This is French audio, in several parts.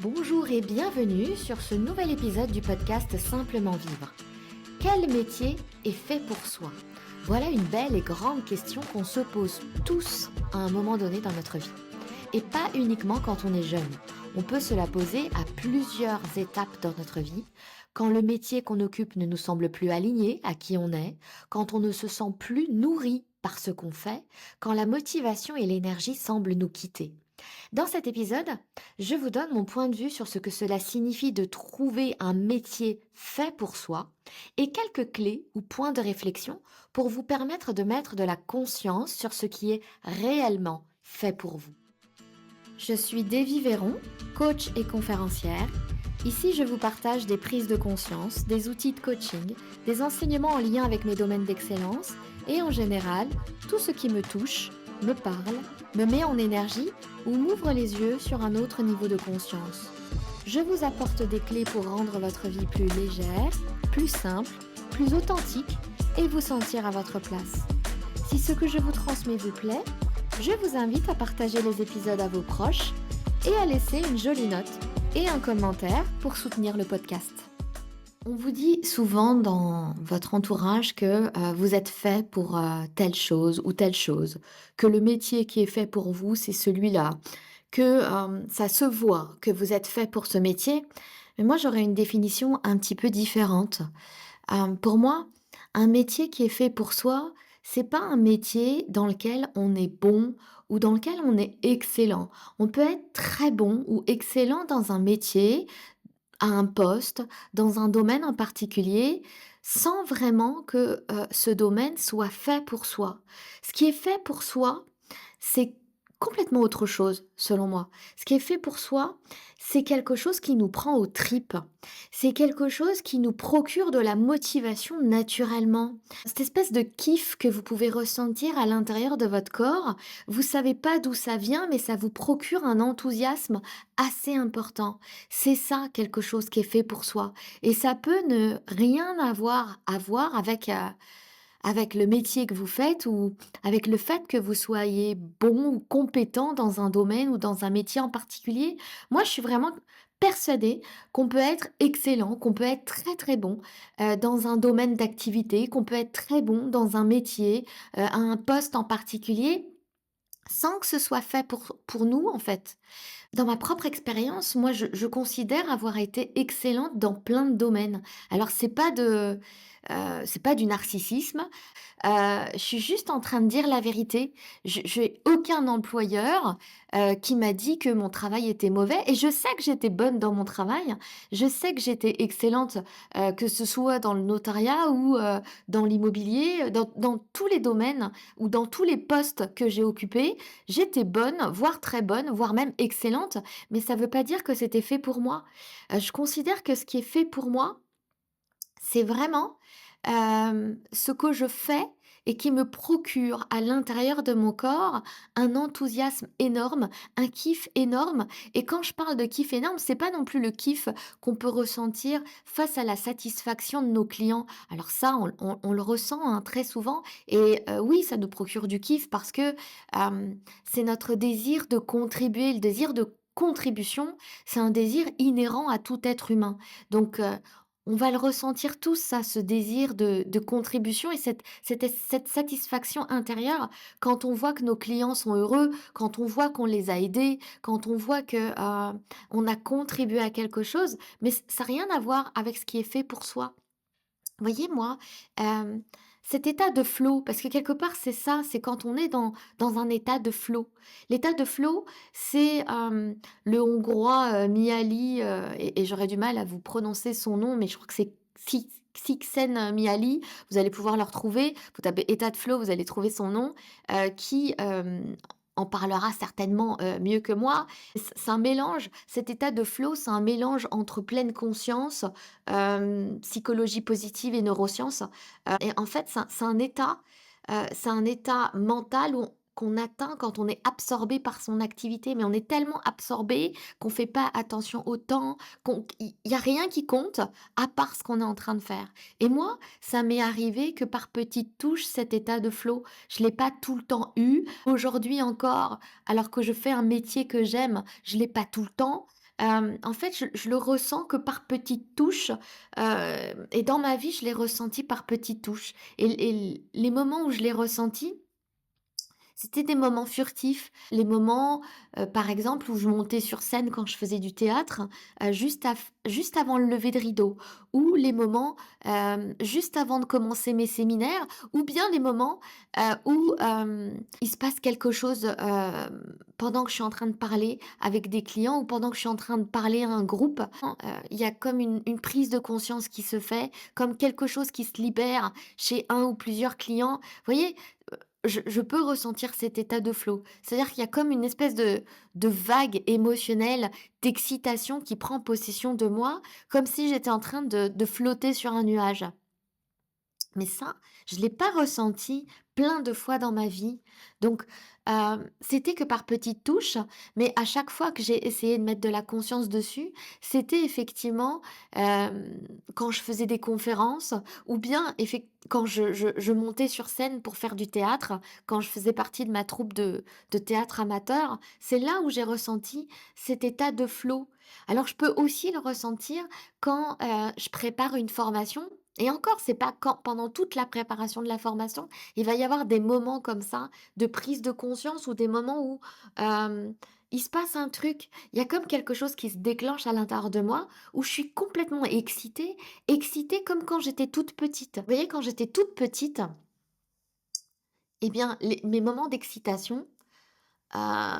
Bonjour et bienvenue sur ce nouvel épisode du podcast Simplement Vivre. Quel métier est fait pour soi? Voilà une belle et grande question qu'on se pose tous à un moment donné dans notre vie. Et pas uniquement quand on est jeune. On peut se la poser à plusieurs étapes dans notre vie, quand le métier qu'on occupe ne nous semble plus aligné à qui on est, quand on ne se sent plus nourri par ce qu'on fait, quand la motivation et l'énergie semblent nous quitter. Dans cet épisode, je vous donne mon point de vue sur ce que cela signifie de trouver un métier fait pour soi et quelques clés ou points de réflexion pour vous permettre de mettre de la conscience sur ce qui est réellement fait pour vous. Je suis Davy Véron, coach et conférencière. Ici, je vous partage des prises de conscience, des outils de coaching, des enseignements en lien avec mes domaines d'excellence et en général, tout ce qui me touche, me parle, me met en énergie ou m'ouvre les yeux sur un autre niveau de conscience. Je vous apporte des clés pour rendre votre vie plus légère, plus simple, plus authentique et vous sentir à votre place. Si ce que je vous transmets vous plaît, je vous invite à partager les épisodes à vos proches et à laisser une jolie note et un commentaire pour soutenir le podcast. On vous dit souvent dans votre entourage que vous êtes fait pour telle chose ou telle chose, que le métier qui est fait pour vous, c'est celui-là, que ça se voit que vous êtes fait pour ce métier. Mais moi, j'aurais une définition un petit peu différente. Pour moi, un métier qui est fait pour soi, c'est pas un métier dans lequel on est bon ou dans lequel on est excellent. On peut être très bon ou excellent dans un métier, à un poste, dans un domaine en particulier, sans vraiment que ce domaine soit fait pour soi. Ce qui est fait pour soi, c'est complètement autre chose, selon moi. Ce qui est fait pour soi, c'est quelque chose qui nous prend aux tripes. C'est quelque chose qui nous procure de la motivation naturellement. Cette espèce de kiff que vous pouvez ressentir à l'intérieur de votre corps, vous savez pas d'où ça vient, mais ça vous procure un enthousiasme assez important. C'est ça, quelque chose qui est fait pour soi. Et ça peut ne rien avoir à voir avec le métier que vous faites ou avec le fait que vous soyez bon ou compétent dans un domaine ou dans un métier en particulier. Moi, je suis vraiment persuadée qu'on peut être excellent, qu'on peut être très, très bon, dans un domaine d'activité, qu'on peut être très bon dans un métier, à un poste en particulier, sans que ce soit fait pour nous, en fait. Dans ma propre expérience, moi, je considère avoir été excellente dans plein de domaines. Alors c'est pas du narcissisme, je suis juste en train de dire la vérité. Je j'ai aucun employeur, qui m'a dit que mon travail était mauvais et je sais que j'étais bonne dans mon travail. Je sais que j'étais excellente, que ce soit dans le notariat ou, dans l'immobilier, dans tous les domaines ou dans tous les postes que j'ai occupés. J'étais bonne, voire très bonne, voire même excellente, mais ça veut pas dire que c'était fait pour moi. Je considère que ce qui est fait pour moi, c'est vraiment, ce que je fais et qui me procure à l'intérieur de mon corps un enthousiasme énorme, un kiff énorme et quand je parle de kiff énorme, c'est pas non plus le kiff qu'on peut ressentir face à la satisfaction de nos clients. Alors ça, on le ressent, hein, très souvent et oui, ça nous procure du kiff parce que, c'est notre désir de contribuer. Le désir de contribution, c'est un désir inhérent à tout être humain. Donc, on va le ressentir tous ça, ce désir de contribution et cette satisfaction intérieure quand on voit que nos clients sont heureux, quand on voit qu'on les a aidés, quand on voit que, on a contribué à quelque chose, mais ça a rien à voir avec ce qui est fait pour soi. Voyez, moi, hem, cet état de flow, parce que quelque part c'est ça, c'est quand on est dans un état de flow. L'état de flow, c'est, le hongrois, Mihaly, et j'aurais du mal à vous prononcer son nom, mais je crois que c'est Csikszentmihalyi. Vous allez pouvoir le retrouver. Vous tapez état de flow, vous allez trouver son nom, qui, en parlera certainement, mieux que moi. C'est un mélange, cet état de flow, c'est un mélange entre pleine conscience, psychologie positive et neurosciences, et en fait, c'est un état mental où qu'on atteint quand on est absorbé par son activité, mais on est tellement absorbé qu'on fait pas attention au temps, qu'on il y a rien qui compte à part ce qu'on est en train de faire et moi, ça m'est arrivé que par petites touches, cet état de flow. Je l'ai pas tout le temps eu. Aujourd'hui encore, alors que je fais un métier que j'aime, je l'ai pas tout le temps. En fait, je le ressens que par petites touches, et dans ma vie, je l'ai ressenti par petites touches et les moments où je l'ai ressenti, c'était des moments furtifs, les moments, par exemple, où je montais sur scène quand je faisais du théâtre, juste avant le lever de rideau, ou les moments, juste avant de commencer mes séminaires, ou bien les moments, où, il se passe quelque chose, pendant que je suis en train de parler avec des clients ou pendant que je suis en train de parler à un groupe. Il y a comme une prise de conscience qui se fait, comme quelque chose qui se libère chez un ou plusieurs clients. Vous voyez? Je peux ressentir cet état de flow. C'est-à-dire qu'il y a comme une espèce de vague émotionnelle, d'excitation qui prend possession de moi, comme si j'étais en train de flotter sur un nuage. Mais ça, je l'ai pas ressenti plein de fois dans ma vie. Donc, c'était que par petites touches, mais à chaque fois que j'ai essayé de mettre de la conscience dessus, c'était effectivement, quand je faisais des conférences ou bien quand je montais sur scène pour faire du théâtre, quand je faisais partie de ma troupe de théâtre amateur, c'est là où j'ai ressenti cet état de flow. Alors je peux aussi le ressentir quand, je prépare une formation et encore, c'est pas quand pendant toute la préparation de la formation, il va y avoir des moments comme ça, de prise de conscience ou des moments où, il se passe un truc. Il y a comme quelque chose qui se déclenche à l'intérieur de moi, où je suis complètement excitée, excitée comme quand j'étais toute petite. Vous voyez, quand j'étais toute petite, eh bien, mes moments d'excitation, heu,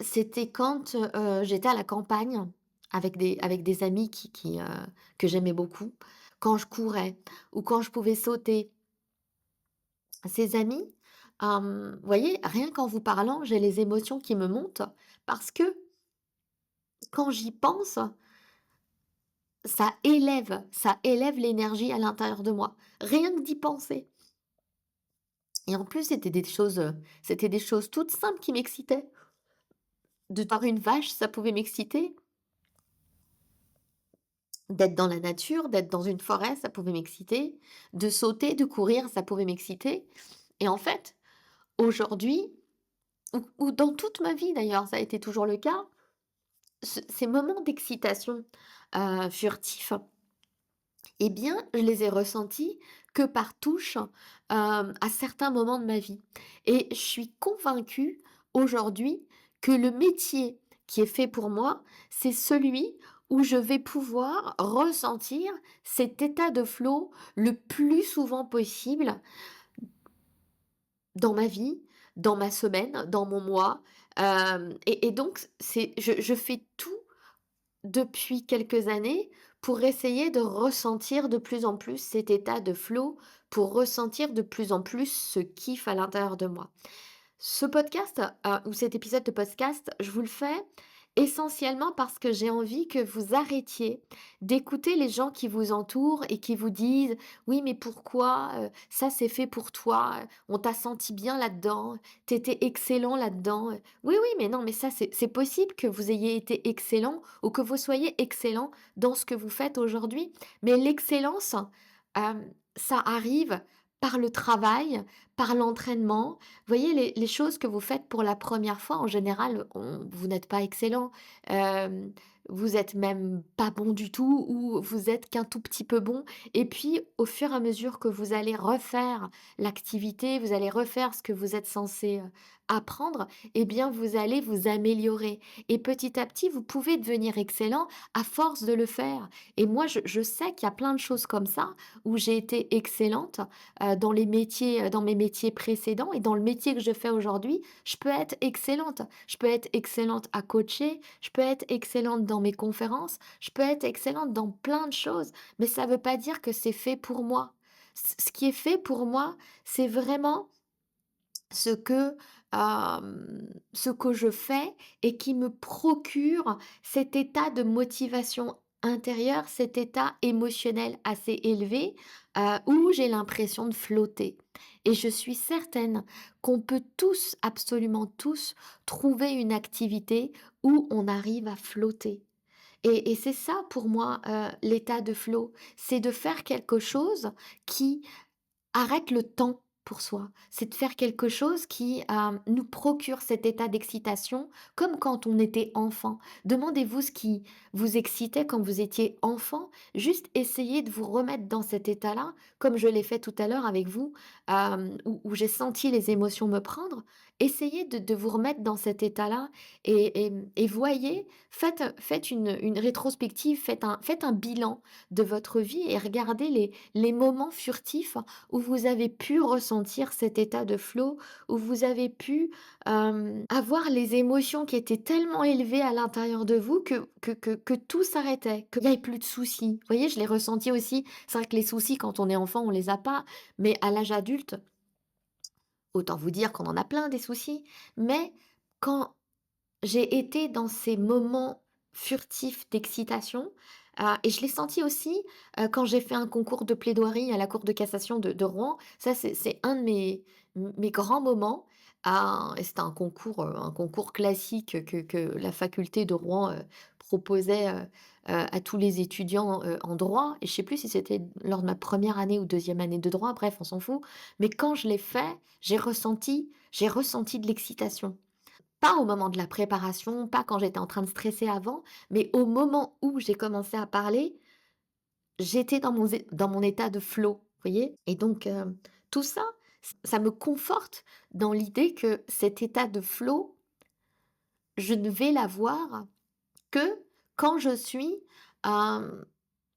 c'était quand, j'étais à la campagne avec des amis que j'aimais beaucoup, quand je courais ou quand je pouvais sauter. Ces amis, vous voyez, rien qu'en vous parlant, j'ai les émotions qui me montent parce que quand j'y pense, ça élève l'énergie à l'intérieur de moi, rien que d'y penser. Et en plus, c'était des choses toutes simples qui m'excitaient. De voir une vache, ça pouvait m'exciter. D'être dans la nature, d'être dans une forêt, ça pouvait m'exciter. De sauter, de courir, ça pouvait m'exciter. Et en fait, aujourd'hui, ou dans toute ma vie d'ailleurs, ça a été toujours le cas, ces moments d'excitation, furtifs, eh bien, je les ai ressentis que par touche, à certains moments de ma vie. Et je suis convaincue aujourd'hui que le métier qui est fait pour moi, c'est celui où je vais pouvoir ressentir cet état de flow le plus souvent possible dans ma vie, dans ma semaine, dans mon mois. Et donc, je fais tout depuis quelques années pour essayer de ressentir de plus en plus cet état de flow, pour ressentir de plus en plus ce kiff à l'intérieur de moi. Ce podcast, ou cet épisode de podcast, je vous le fais essentiellement parce que j'ai envie que vous arrêtiez d'écouter les gens qui vous entourent et qui vous disent: «Oui, mais pourquoi, ça c'est fait pour toi, on t'a senti bien là-dedans, tu étais excellent là-dedans». Oui, oui, mais non, mais ça c'est possible que vous ayez été excellent ou que vous soyez excellent dans ce que vous faites aujourd'hui, mais l'excellence, ça arrive par le travail, par l'entraînement. Vous voyez, les choses que vous faites pour la première fois, en général, vous n'êtes pas excellent. Hem, vous êtes même pas bon du tout ou vous êtes qu'un tout petit peu bon et puis, au fur et à mesure que vous allez refaire l'activité, vous allez refaire ce que vous êtes censé, apprendre, eh bien, vous allez vous améliorer et petit à petit, vous pouvez devenir excellent à force de le faire et moi, je sais qu'il y a plein de choses comme ça où j'ai été excellente, dans mes métiers précédents et dans le métier que je fais aujourd'hui, je peux être excellente. Je peux être excellente à coacher, je peux être excellente dans mes conférences, je peux être excellente dans plein de choses, mais ça ne veut pas dire que c'est fait pour moi. Ce qui est fait pour moi, c'est vraiment ce que, ce que je fais et qui me procure cet état de motivation intérieure, cet état émotionnel assez élevé, où j'ai l'impression de flotter et je suis certaine qu'on peut tous, absolument tous, trouver une activité où on arrive à flotter et c'est ça pour moi, l'état de flow. C'est de faire quelque chose qui arrête le temps. pour soi. C'est de faire quelque chose qui, nous procure cet état d'excitation comme quand on était enfant. Demandez-vous ce qui vous excitait quand vous étiez enfant, juste essayez de vous remettre dans cet état-là, comme je l'ai fait tout à l'heure avec vous, où j'ai senti les émotions me prendre. Essayez de vous remettre dans cet état-là et voyez, faites une rétrospective, faites un bilan de votre vie et regardez les moments furtifs où vous avez pu ressentir cet état de flow, où vous avez pu, avoir les émotions qui étaient tellement élevées à l'intérieur de vous que tout s'arrêtait, qu'il y avait plus de soucis. Vous voyez, je l'ai ressenti aussi. C'est vrai que les soucis, quand on est enfant, on les a pas, mais à l'âge adulte, autant vous dire qu'on en a plein des soucis, mais quand j'ai été dans ces moments furtifs d'excitation, et je l'ai senti aussi, quand j'ai fait un concours de plaidoirie à la cour de cassation de Rouen. Ça, c'est un de mes grands moments, et c'était un concours classique que la faculté de Rouen, proposait, à tous les étudiants, en droit, et je sais plus si c'était lors de ma première année ou deuxième année de droit, bref, on s'en fout. Mais quand je l'ai fait, j'ai ressenti de l'excitation. Pas au moment de la préparation, pas quand j'étais en train de stresser avant, mais au moment où j'ai commencé à parler, j'étais dans mon état de flow, vous voyez? Et donc, tout ça, ça me conforte dans l'idée que cet état de flow, je ne vais l'avoir que quand je suis, hem,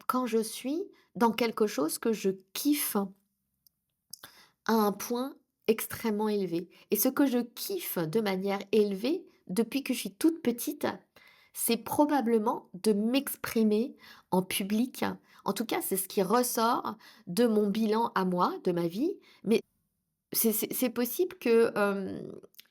quand je suis dans quelque chose que je kiffe à un point extrêmement élevé. Et ce que je kiffe de manière élevée, depuis que je suis toute petite, c'est probablement de m'exprimer en public. En tout cas, c'est ce qui ressort de mon bilan à moi, de ma vie. Mais c'est possible que,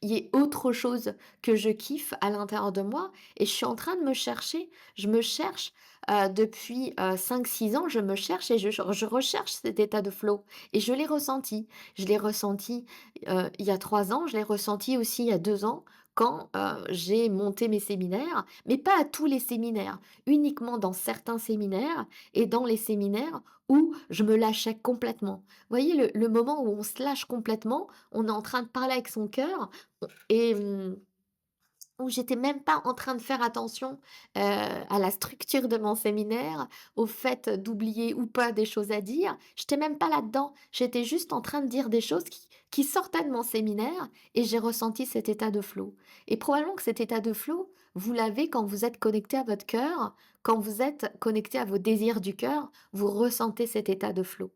il y ait autre chose que je kiffe à l'intérieur de moi, et je suis en train de me chercher. Je me cherche, depuis, 5-6 ans, je me cherche et je recherche cet état de flow, et je l'ai ressenti. Je l'ai ressenti, il y a 3 ans, je l'ai ressenti aussi il y a 2 ans quand, j'ai monté mes séminaires, mais pas à tous les séminaires, uniquement dans certains séminaires, et dans les séminaires où je me lâchais complètement. Voyez le moment où on se lâche complètement, on est en train de parler avec son cœur, et où j'étais même pas en train de faire attention, à la structure de mon séminaire, au fait d'oublier ou pas des choses à dire. J'étais même pas là-dedans. J'étais juste en train de dire des choses qui sortaient de mon séminaire, et j'ai ressenti cet état de flow. Et probablement que cet état de flow, vous l'avez quand vous êtes connecté à votre cœur, quand vous êtes connecté à vos désirs du cœur, vous ressentez cet état de flow.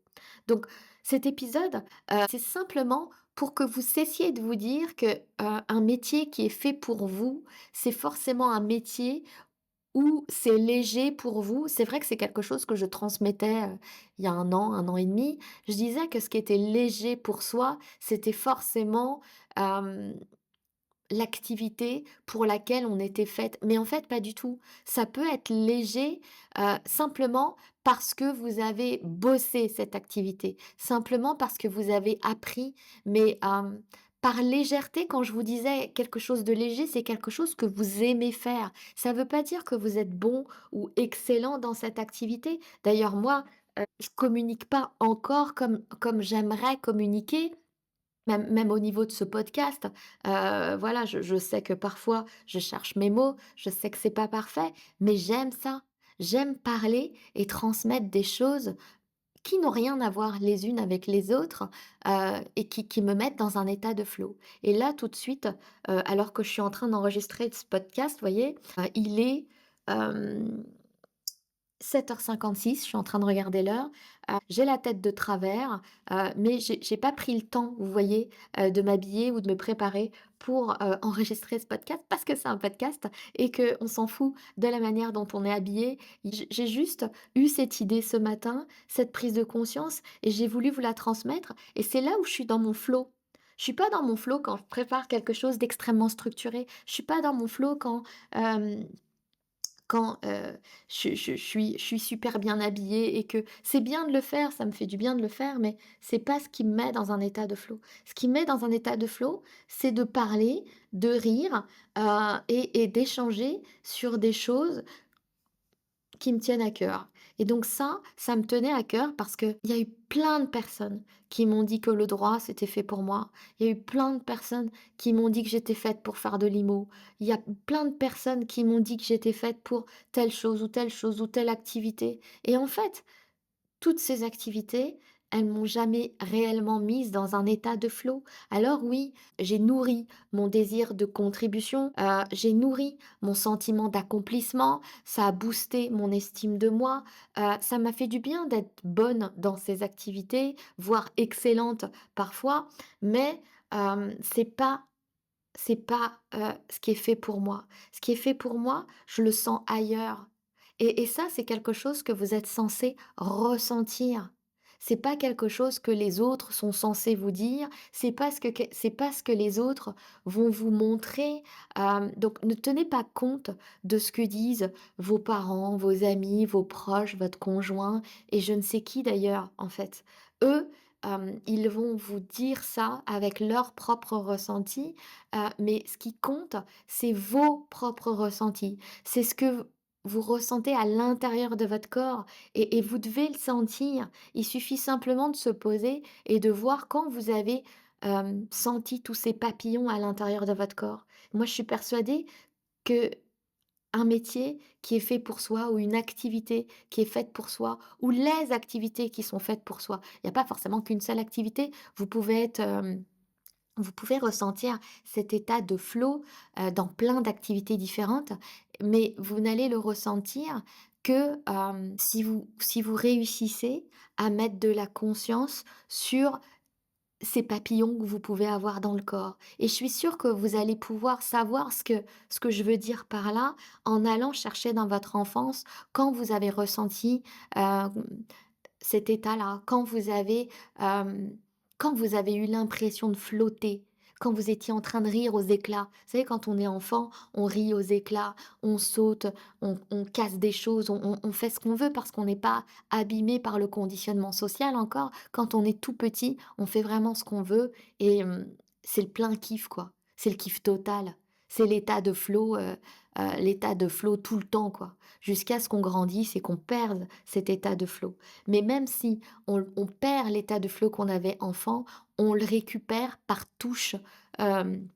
Donc cet épisode, c'est simplement pour que vous cessiez de vous dire que, un métier qui est fait pour vous, c'est forcément un métier où c'est léger pour vous. C'est vrai que c'est quelque chose que je transmettais, il y a 1 an et demi. Je disais que ce qui était léger pour soi, c'était forcément, hem l'activité pour laquelle on était faite. Mais en fait, pas du tout. Ça peut être léger, simplement parce que vous avez bossé cette activité, simplement parce que vous avez appris. Mais, par légèreté, quand je vous disais quelque chose de léger, c'est quelque chose que vous aimez faire. Ça ne veut pas dire que vous êtes bon ou excellent dans cette activité. D'ailleurs, moi, je communique pas encore comme j'aimerais communiquer. Même au niveau de ce podcast, voilà, je sais que parfois je cherche mes mots, je sais que c'est pas parfait, mais j'aime ça. J'aime parler et transmettre des choses qui n'ont rien à voir les unes avec les autres, et qui me mettent dans un état de flow. Et là, tout de suite, alors que je suis en train d'enregistrer ce podcast, vous voyez, il est, hem 7h56, je suis en train de regarder l'heure. J'ai la tête de travers, mais j'ai pas pris le temps, vous voyez, de m'habiller ou de me préparer pour, enregistrer ce podcast parce que c'est un podcast et qu'on s'en fout de la manière dont on est habillé. J'ai juste eu cette idée ce matin, cette prise de conscience, et j'ai voulu vous la transmettre, et c'est là où je suis dans mon flow. Je suis pas dans mon flow quand je prépare quelque chose d'extrêmement structuré. Je suis pas dans mon flow quand, je suis super bien habillée et que c'est bien de le faire, ça me fait du bien de le faire, mais c'est pas ce qui me met dans un état de flow. Ce qui me met dans un état de flow, c'est de parler, de rire, et d'échanger sur des choses qui me tiennent à cœur. Et donc ça me tenait à cœur parce qu'il y a eu plein de personnes qui m'ont dit que le droit, c'était fait pour moi. Il y a eu plein de personnes qui m'ont dit que j'étais faite pour faire de l'IMO. Il y a plein de personnes qui m'ont dit que j'étais faite pour telle chose ou telle chose ou telle activité. Et en fait, toutes ces activités, elles m'ont jamais réellement mise dans un état de flow. Alors oui, j'ai nourri mon désir de contribution, j'ai nourri mon sentiment d'accomplissement, ça a boosté mon estime de moi, ça m'a fait du bien d'être bonne dans ces activités, voire excellente parfois, mais c'est pas ce qui est fait pour moi. Ce qui est fait pour moi, je le sens ailleurs et ça, c'est quelque chose que vous êtes censé ressentir. C'est pas quelque chose que les autres sont censés vous dire, c'est pas ce que les autres vont vous montrer, donc ne tenez pas compte de ce que disent vos parents, vos amis, vos proches, votre conjoint et je ne sais qui d'ailleurs, en fait. Eux, ils vont vous dire ça avec leur propre ressenti, mais ce qui compte, c'est vos propres ressentis. C'est ce que vous ressentez à l'intérieur de votre corps et vous devez le sentir. Il suffit simplement de se poser et de voir quand vous avez, senti tous ces papillons à l'intérieur de votre corps. Moi, je suis persuadée que un métier qui est fait pour soi ou une activité qui est faite pour soi ou les activités qui sont faites pour soi. Il n'y a pas forcément qu'une seule activité. Vous pouvez ressentir cet état de flow, dans plein d'activités différentes, mais vous n'allez le ressentir que, si vous réussissez à mettre de la conscience sur ces papillons que vous pouvez avoir dans le corps et je suis sûre que vous allez pouvoir savoir ce que je veux dire par là, en allant chercher dans votre enfance quand vous avez ressenti, hem cet état-là, hem, quand vous avez eu l'impression de flotter, quand vous étiez en train de rire aux éclats. Vous savez, quand on est enfant, on rit aux éclats, on saute, on casse des choses, on fait ce qu'on veut parce qu'on n'est pas abîmé par le conditionnement social encore. Quand on est tout petit, on fait vraiment ce qu'on veut et c'est le plein kiff, quoi. C'est le kiff total. C'est l'état de flow tout le temps, quoi. Jusqu'à ce qu'on grandisse et qu'on perde cet état de flow. Mais même si on perd l'état de flow qu'on avait enfant, on le récupère par touche, hem,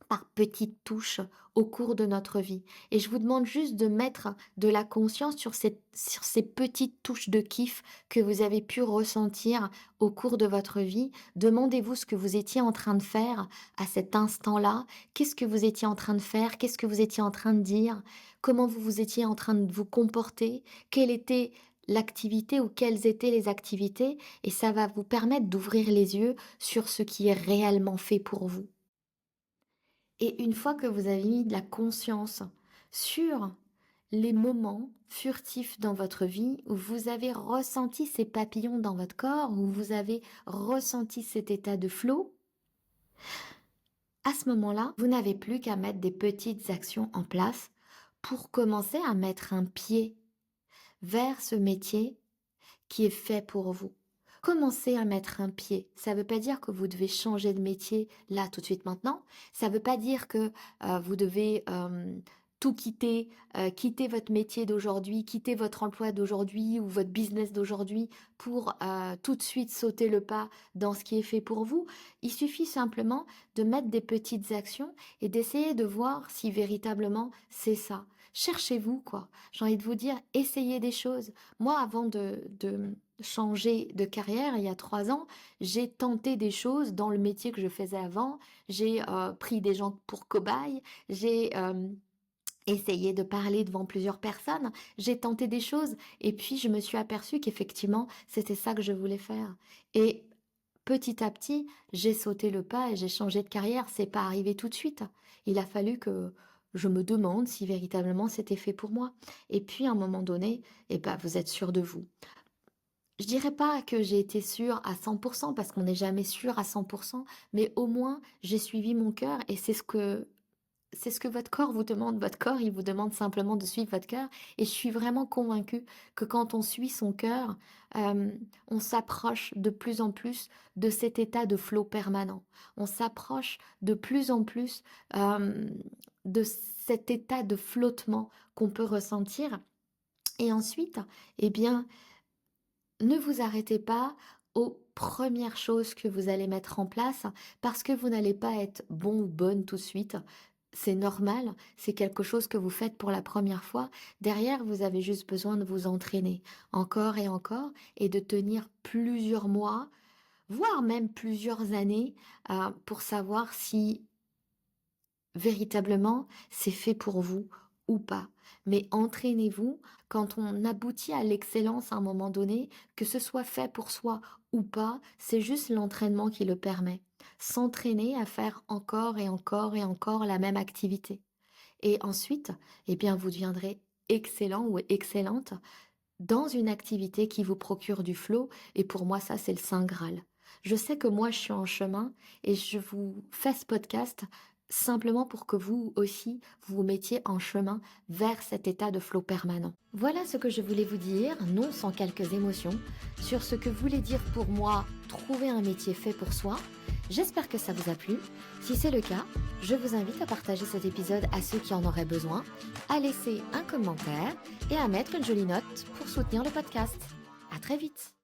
par petites touches au cours de notre vie. Et je vous demande juste de mettre de la conscience sur ces petites touches de kiff que vous avez pu ressentir au cours de votre vie. Demandez-vous ce que vous étiez en train de faire à cet instant-là. Qu'est-ce que vous étiez en train de faire? Qu'est-ce que vous étiez en train de dire? Comment vous étiez en train de vous comporter? Quelle était l'activité ou quelles étaient les activités? Et ça va vous permettre d'ouvrir les yeux sur ce qui est réellement fait pour vous. Et une fois que vous avez mis de la conscience sur les moments furtifs dans votre vie où vous avez ressenti ces papillons dans votre corps, où vous avez ressenti cet état de flow, à ce moment-là, vous n'avez plus qu'à mettre des petites actions en place pour commencer à mettre un pied vers ce métier qui est fait pour vous. Commencez à mettre un pied. Ça ne veut pas dire que vous devez changer de métier là tout de suite maintenant. Ça ne veut pas dire que vous devez tout quitter, quitter votre métier d'aujourd'hui, quitter votre emploi d'aujourd'hui ou votre business d'aujourd'hui pour tout de suite sauter le pas dans ce qui est fait pour vous. Il suffit simplement de mettre des petites actions et d'essayer de voir si véritablement c'est ça. Cherchez-vous, quoi. J'ai envie de vous dire, essayez des choses. Moi, avant de changer de carrière il y a 3 ans, j'ai tenté des choses dans le métier que je faisais avant. J'ai, pris des gens pour cobayes, j'ai, essayé de parler devant plusieurs personnes, j'ai tenté des choses et puis je me suis aperçue qu'effectivement, c'était ça que je voulais faire et petit à petit, j'ai sauté le pas et j'ai changé de carrière. C'est pas arrivé tout de suite. Il a fallu que je me demande si véritablement c'était fait pour moi et puis à un moment donné, eh ben, vous êtes sûr de vous. Je dirais pas que j'ai été sûre à 100 parce qu'on n'est jamais sûr à 100 mais au moins j'ai suivi mon cœur et c'est ce que votre corps vous demande. Votre corps, il vous demande simplement de suivre votre cœur et je suis vraiment convaincue que quand on suit son cœur, on s'approche de plus en plus de cet état de flow permanent. On s'approche de plus en plus, de cet état de flottement qu'on peut ressentir Et ensuite, eh bien, ne vous arrêtez pas aux premières choses que vous allez mettre en place parce que vous n'allez pas être bon ou bonne tout de suite. C'est normal, c'est quelque chose que vous faites pour la première fois. Derrière, vous avez juste besoin de vous entraîner encore et de tenir plusieurs mois, voire même plusieurs années, pour savoir si véritablement c'est fait pour vous ou pas. Mais entraînez-vous quand on aboutit à l'excellence à un moment donné, que ce soit fait pour soi ou pas, c'est juste l'entraînement qui le permet. S'entraîner à faire encore et encore et encore la même activité. Et ensuite, eh bien, vous deviendrez excellent ou excellente dans une activité qui vous procure du flow. Et pour moi, ça, c'est le Saint Graal. Je sais que moi, je suis en chemin et je vous fais ce podcast simplement pour que vous aussi, vous vous mettiez en chemin vers cet état de flow permanent. Voilà ce que je voulais vous dire, non sans quelques émotions, sur ce que voulait dire pour moi trouver un métier fait pour soi. J'espère que ça vous a plu. Si c'est le cas, je vous invite à partager cet épisode à ceux qui en auraient besoin, à laisser un commentaire et à mettre une jolie note pour soutenir le podcast. À très vite!